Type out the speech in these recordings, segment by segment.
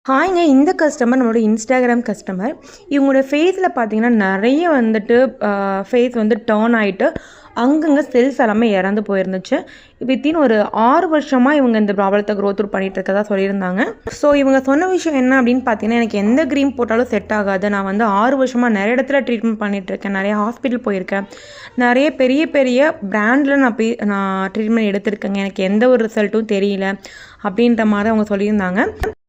ஹாய்ங்க. இந்த கஸ்டமர் நம்மளோட Instagram customer. இவங்களோட ஃபேஸில் பார்த்தீங்கன்னா நிறைய வந்துட்டு ஃபேஸ் வந்து டர்ன் ஆகிட்டு அங்கங்கே செல்ஸ் எல்லாமே இறந்து போயிருந்துச்சு. வித்தின் ஒரு 6 வருஷமாக இவங்க இந்த ப்ராப்ளத்தை க்ரோத் த்ரூ பண்ணிகிட்டு இருக்கதா சொல்லியிருந்தாங்க. ஸோ இவங்க சொன்ன விஷயம் என்ன அப்படின்னு பார்த்தீங்கன்னா, எனக்கு எந்த க்ரீம் போட்டாலும் செட் ஆகாது. நான் வந்து 6 வருஷமாக நிறைய இடத்துல ட்ரீட்மெண்ட் பண்ணிகிட்ருக்கேன். நிறைய ஹாஸ்பிட்டல் போயிருக்கேன். நிறைய பெரிய பெரிய பிராண்டில் நான் ட்ரீட்மெண்ட் எடுத்திருக்கேங்க. எனக்கு எந்த ஒரு ரிசல்ட்டும் தெரியல அப்படின்ற மாதிரி அவங்க சொல்லியிருந்தாங்க.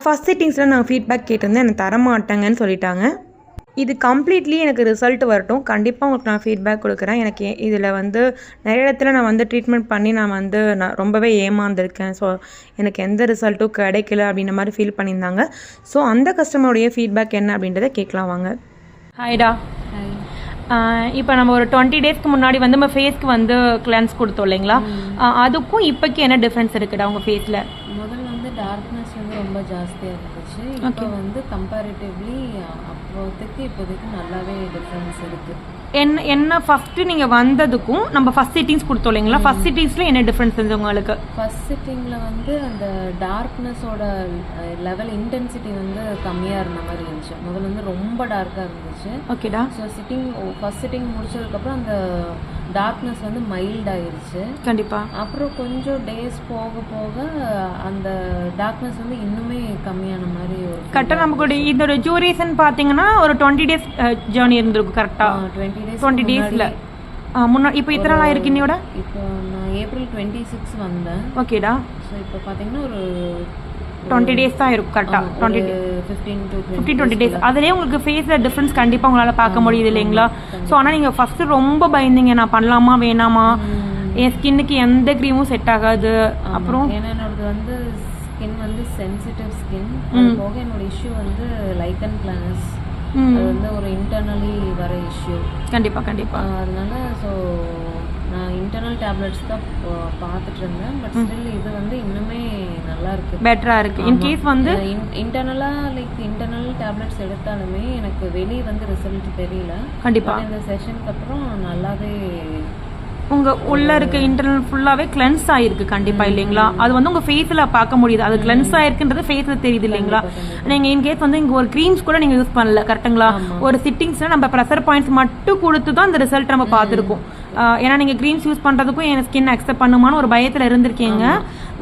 ஃபஸ்ட் சிட்டிங்ஸில் நான் ஃபீட்பேக் கேட்டிருந்தேன். எனக்கு தரமாட்டேங்கன்னு சொல்லிட்டாங்க. இது கம்ப்ளீட்லி எனக்கு ரிசல்ட் வரட்டும், கண்டிப்பாக உங்களுக்கு நான் ஃபீட்பேக் கொடுக்குறேன். எனக்கு இதில் வந்து நிறைய இடத்துல நான் வந்து ட்ரீட்மெண்ட் பண்ணி நான் ரொம்பவே ஏமாந்துருக்கேன். ஸோ எனக்கு எந்த ரிசல்ட்டும் கிடைக்கல அப்படின்ற மாதிரி ஃபீல் பண்ணியிருந்தாங்க. ஸோ அந்த கஸ்டமருடைய ஃபீட்பேக் என்ன அப்படின்றத கேட்கலாம் வாங்க. ஹாய்டா. இப்போ நம்ம ஒரு 20 டேஸ்க்கு முன்னாடி வந்து நம்ம ஃபேஸ்க்கு வந்து கிளென்ஸ் கொடுத்தோம் இல்லைங்களா? அதுக்கும் இப்போக்கு என்ன டிஃப்ரென்ஸ் இருக்குடா உங்கள் ஃபேஸில்? முதல்ல வந்து டார்க்னஸ் வந்து ரொம்ப ஜாஸ்தியாக இருந்துச்சு. இப்போ வந்து கம்பேரிட்டிவ்லி அப்போதைக்கு இப்போதைக்கு நல்லாவே டிஃப்ரென்ஸ் இருக்குது. என்ன ஃபர்ஸ்ட் நீங்கள் வந்ததுக்கும் நம்ம ஃபர்ஸ்ட் சிட்டிங்ஸ் கொடுத்தோம் இல்லைங்களா? ஃபர்ஸ்ட் சிட்டிங்ஸில் என்ன டிஃப்ரென்ஸ் இருந்தது உங்களுக்கு? ஃபர்ஸ்ட் சிட்டிங்கில் வந்து அந்த டார்க்னஸோட லெவல் இன்டென்சிட்டி வந்து கம்மியாக இருந்த மாதிரி இருந்துச்சு. முதல்ல வந்து ரொம்ப டார்க்காக இருந்துச்சு. ஓகேடா. ஸோ ஃபர்ஸ்ட் சிட்டிங் முடிச்சதுக்கப்புறம் அந்த டார்க்னஸ் வந்து மைல்ட் ஆயிருச்சு. கண்டிப்பாக. அப்புறம் கொஞ்சம் டேஸ் போக போக அந்த டார்க்னஸ் வந்து இன்னுமே கம்மியான மாதிரி கரெக்டாக நமக்கு இதோட டியூரேஷன் பார்த்தீங்கன்னா ஒரு 20 டேஸ் ஜேர்னி இருந்திருக்கும். கரெக்டாக 20 டேஸில் முன்னாடி. இப்போ இத்தனை நாள் ஆயிருக்கு இன்னையோட? இப்போ நான் ஏப்ரல் 26 வந்தேன். ஓகேடா. ஸோ இப்போ பார்த்தீங்கன்னா ஒரு 20 டேஸ் தான் இருக்கும். கரெக்டாக 15-20 டேஸ். அதுலேயே உங்களுக்கு ஃபேஸில் டிஃப்ரென்ஸ் கண்டிப்பாக உங்களால் பார்க்க முடியுது இல்லைங்களா? ஸோ ஆனால் நீங்கள் ஃபஸ்ட்டு ரொம்ப பயந்தீங்க, நான் பண்ணலாமா வேணாமா, என் ஸ்கின்னுக்கு எந்த க்ரீமும் செட் ஆகாது. அப்புறம் ஏன்னா என்னோடது வந்து ஸ்கின் வந்து சென்சிட்டிவ் ஸ்கின். போக என்னோட இஷ்யூ வந்து லைக்கன் பிளானஸ். அது வந்து ஒரு இன்டர்னலி வர இஷ்யூ. கண்டிப்பாக. அதனால ஸோ நான் இன்டர்னல் டேப்லெட்ஸ் தான் பார்த்துட்டு இருந்தேன். பட் ஸ்டில் இது வந்து இன்னுமே நல்லா இருக்கு, பெட்டராக இருக்கு. இன்கேஸ் வந்து இன்டர்னல் டேப்லெட்ஸ் எடுத்தாலுமே எனக்கு வெளியே வந்து ரிசல்ட் தெரியல. கண்டிப்பாக இந்த செஷனுக்கு அப்புறம் நல்லாவே உங்கள் உள்ளே இருக்க இன்டர்னல் ஃபுல்லாகவே கிளென்ஸ் ஆகிருக்கு. கண்டிப்பாக இல்லைங்களா? அது வந்து உங்கள் ஃபேஸில் பார்க்க முடியுது. அது கிளென்ஸ் ஆகிருக்குன்றது ஃபேஸில் தெரியுது இல்லைங்களா? நீங்கள் இன்கேஸ் வந்து இங்கே ஒரு க்ரீம்ஸ் கூட நீங்கள் யூஸ் பண்ணல, கரெக்டுங்களா? ஒரு சிட்டிங்ஸில் நம்ம ப்ரெஷர் பாயிண்ட்ஸ் மட்டும் கொடுத்து தான் அந்த ரிசல்ட் நம்ம பார்த்துருக்கோம். ஏன்னா நீங்கள் க்ரீம்ஸ் யூஸ் பண்ணுறதுக்கும் என் ஸ்கின் அக்செப்ட் பண்ணுமான்னு ஒரு பயத்தில் இருந்திருக்கீங்க.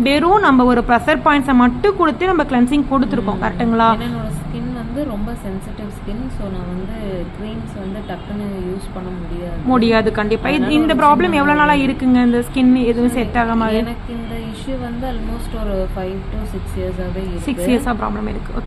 வெறும் நம்ம ஒரு ப்ரெஷர் பாயிண்ட்ஸை மட்டும் கொடுத்து நம்ம கிளென்சிங் கொடுத்துருக்கோம். கரெக்டுங்களா? என்னோட ஸ்கின் வந்து ரொம்ப சென்சிட்டிவ் ஸ்கின். ஸோ நான் வந்து க்ரீம்ஸ் வந்து டக்குன்னு யூஸ் பண்ண முடியாது. கண்டிப்பாக. இந்த ப்ராப்ளம் எவ்வளோ நாளாக இருக்குங்க? இந்த ஸ்கின் எதுவும் செட் ஆகாம? எனக்கு இந்த இஷ்யூ வந்து ஆல்மோஸ்ட் ஒரு 5 to 6 இயர்ஸாகவே 6 இயர்ஸாக ப்ராப்ளம் இருக்குது.